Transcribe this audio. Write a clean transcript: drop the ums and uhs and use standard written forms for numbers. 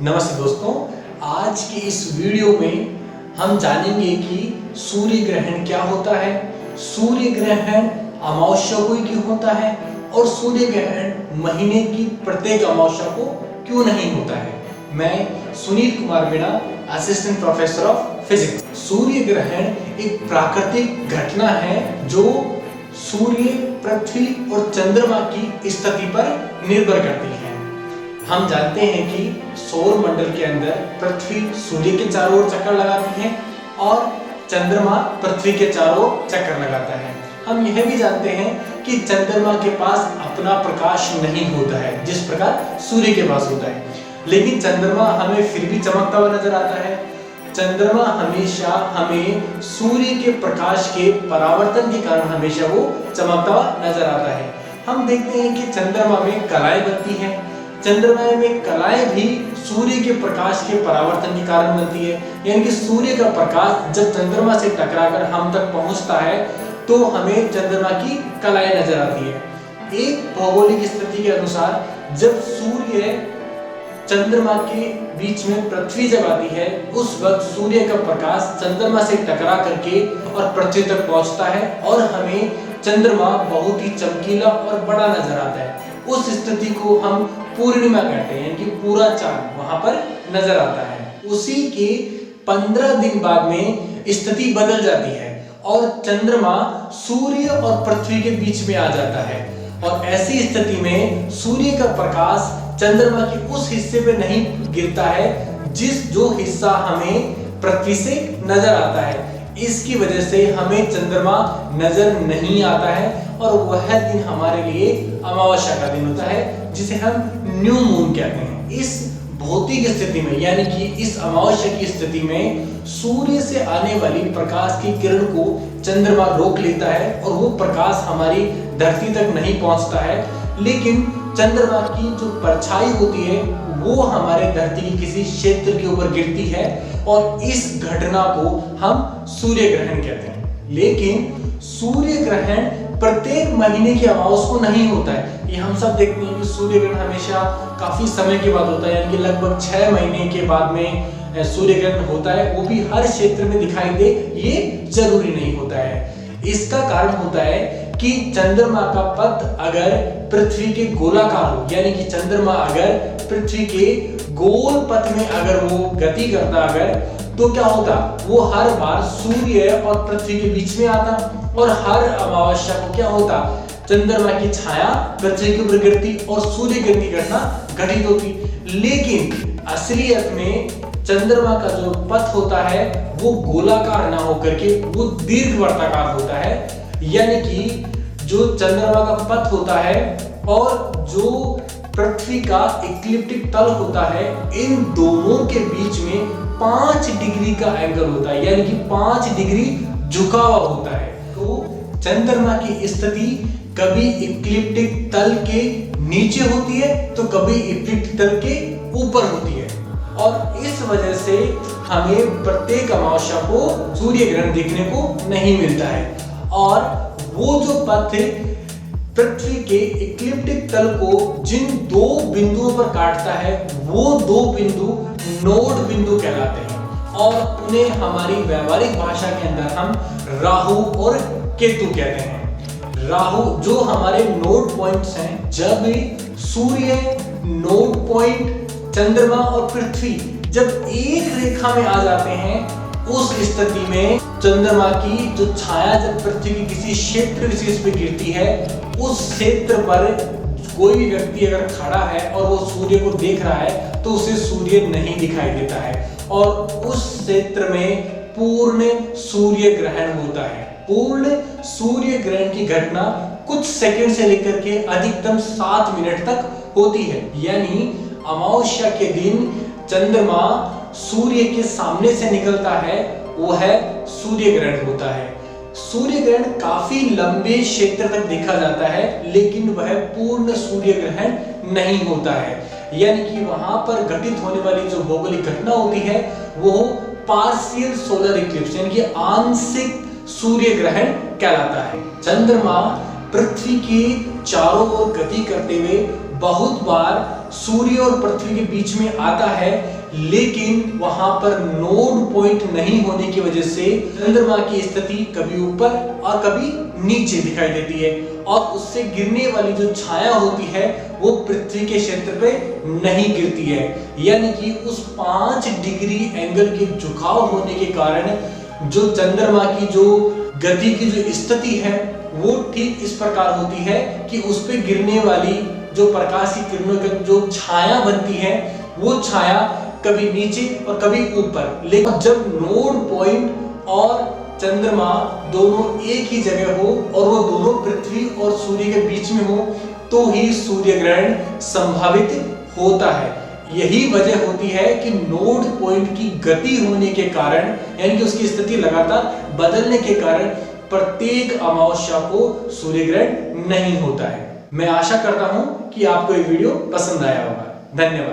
नमस्ते दोस्तों, आज की इस वीडियो में हम जानेंगे कि सूर्य ग्रहण क्या होता है, सूर्य ग्रहण अमावस्या को ही क्यों होता है और सूर्य ग्रहण महीने की प्रत्येक अमावस्या को क्यों नहीं होता है। मैं Sunil Kumar Meena, assistant professor of physics. सूर्य ग्रहण एक प्राकृतिक घटना है जो सूर्य, पृथ्वी और चंद्रमा की स्थिति पर निर्भर करती है। हम जानते हैं कि सौर मंडल के अंदर पृथ्वी सूर्य के चारों ओर चक्कर लगाती है और चंद्रमा पृथ्वी के चारों ओर चक्कर लगाता है। हम यह भी जानते हैं कि चंद्रमा के पास अपना प्रकाश नहीं होता है जिस प्रकार सूर्य के पास होता है, लेकिन चंद्रमा हमें फिर भी चमकता हुआ नजर आता है। चंद्रमा हमेशा हमें सूर्य के प्रकाश के परावर्तन के कारण हमेशा वो चमकता हुआ नजर आता है। हम देखते हैं कि चंद्रमा में कलाएं बनती हैं। चंद्रमा में कलाएं भी सूर्य के प्रकाश के परावर्तन के कारण बनती है, यानी कि सूर्य का प्रकाश जब चंद्रमा से टकराकर हम तक पहुंचता है तो हमें चंद्रमा की कलाएं नजर आती है। एक भौगोलिक स्थिति के अनुसार जब सूर्य चंद्रमा के बीच में पृथ्वी जब आती है उस वक्त सूर्य का प्रकाश चंद्रमा से टकरा करके और पृथ्वी तक पहुंचता है और हमें चंद्रमा बहुत ही चमकीला और बड़ा नजर आता है। उस स्थिति को हम पूर्णिमा कहते हैं, यानी कि पूरा चांद वहां पर नजर आता है। उसी के 15 दिन बाद में स्थिति बदल जाती है और चंद्रमा सूर्य और पृथ्वी के बीच में आ जाता है और ऐसी स्थिति में सूर्य का प्रकाश चंद्रमा के उस हिस्से पे नहीं गिरता है जो हिस्सा हमें पृथ्वी से नजर आता है। इसकी वजह से हमें चंद्रमा नजर नहीं आता है और वह दिन हमारे लिए अमावस्या का दिन होता है जिसे हम न्यू मून कहते हैं। इस भौतिक स्थिति में, यानी कि इस अमावस्या की स्थिति में सूर्य से आने वाली प्रकाश की किरण को चंद्रमा रोक लेता है और वो प्रकाश हमारी धरती तक नहीं पहुंचता है, लेकिन चंद्रमा की जो परछाई होती है वो हमारे धरती के किसी क्षेत्र के ऊपर गिरती है और इस घटना को हम सूर्य ग्रहण कहते हैं। लेकिन सूर्य ग्रहण प्रत्येक महीने की अमावस्या को नहीं होता है। ये हम सब देखते हैं कि सूर्य ग्रहण हमेशा काफी समय के बाद होता है, यानी कि लगभग 6 महीने के बाद में सूर्य ग्रहण होता है, वो भी हर क्षेत्र में दिखाई दे ये जरूरी नहीं होता है। इसका कारण होता है कि चंद्रमा का पथ अगर पृथ्वी के गोलाकार हो, यानी कि चंद्रमा अगर पृथ्वी के गोल पथ में अगर वो गति करता अगर, तो क्या होता, वो हर बार सूर्य और पृथ्वी के बीच में आता और हर अमावस्या को क्या होता, चंद्रमा की छाया पृथ्वी के ऊपर गिरती और सूर्य ग्रहण की घटना घटित होती। लेकिन असलियत में चंद्रमा का जो पथ होता है वो गोलाकार ना होकर के वो दीर्घवृत्ताकार होता है, यानी कि जो चंद्रमा का पथ होता है और जो पृथ्वी का इक्लिप्टिक तल होता है, इन दोनों के बीच में 5 डिग्री का एंगल होता है, यानी कि 5 डिग्री झुकाव होता है। तो चंद्रमा की स्थिति कभी इक्लिप्टिक तल के नीचे होती है तो कभी इक्लिप्टिक तल के ऊपर होती है और इस वजह से हमें प्रत्येक अमावस्या को सूर्य ग्रहण देखने को नहीं मिलता है। और वो जो पथ पृथ्वी के इक्लिप्टिक तल को जिन 2 बिंदुओं पर काटता है वो 2 बिंदु नोड बिंदु कहलाते हैं और उन्हें हमारी व्यावहारिक भाषा के अंदर हम राहु और केतु कहते हैं। राहु जो हमारे नोड पॉइंट्स हैं, जब सूर्य, नोड पॉइंट, चंद्रमा और पृथ्वी जब एक रेखा में आ जाते हैं उस स्थिति में चंद्रमा की जो छाया जब पृथ्वी के किसी क्षेत्र विशेष पे गिरती है उस क्षेत्र पर कोई भी व्यक्ति अगर खड़ा है और वो सूर्य को देख रहा है तो उसे सूर्य नहीं दिखाई देता है और उस क्षेत्र में पूर्ण सूर्य ग्रहण होता है। पूर्ण सूर्य ग्रहण की घटना कुछ सेकंड से लेकर के अधिकतम 7 मिनट तक होती है, यानी अमावस्या के दिन चंद्रमा सूर्य के सामने से निकलता है, वो है सूर्य ग्रहण होता है। सूर्य ग्रहण काफी लंबे क्षेत्र तक देखा जाता है लेकिन वह पूर्ण सूर्य ग्रहण नहीं होता है, यानी कि वहां पर घटित होने वाली जो भौगोलिक घटना होती है वो पार्शियल सोलर इक्लिप्स, यानी कि आंशिक सूर्य ग्रहण कहलाता है। चंद्रमा पृथ्वी के चारों ओर गति करते हुए बहुत बार सूर्य और पृथ्वी के बीच में आता है, लेकिन वहां पर नोड पॉइंट नहीं होने की वजह से चंद्रमा की स्थिति कभी ऊपर और कभी नीचे दिखाई देती है, और उससे गिरने वाली जो छाया होती है वो पृथ्वी के क्षेत्र पे नहीं गिरती है। यानी कि उस 5 डिग्री एंगल के झुकाव होने के कारण जो चंद्रमा की जो गति की जो स्थिति है वो ठीक इस प्रकार होती है कि उस पे गिरने वाली जो प्रकाश की किरणों की जो छाया बनती है वो छाया कभी नीचे और कभी ऊपर। लेकिन जब नोड पॉइंट और चंद्रमा दोनों एक ही जगह हो और वो दोनों पृथ्वी और सूर्य के बीच में हो तो ही सूर्य ग्रहण संभावित होता है। यही वजह होती है कि नोड पॉइंट की गति होने के कारण, यानी कि उसकी स्थिति लगातार बदलने के कारण प्रत्येक अमावस्या को सूर्य ग्रहण नहीं होता है। मैं आशा करता हूं कि आपको ये वीडियो पसंद आया होगा। धन्यवाद।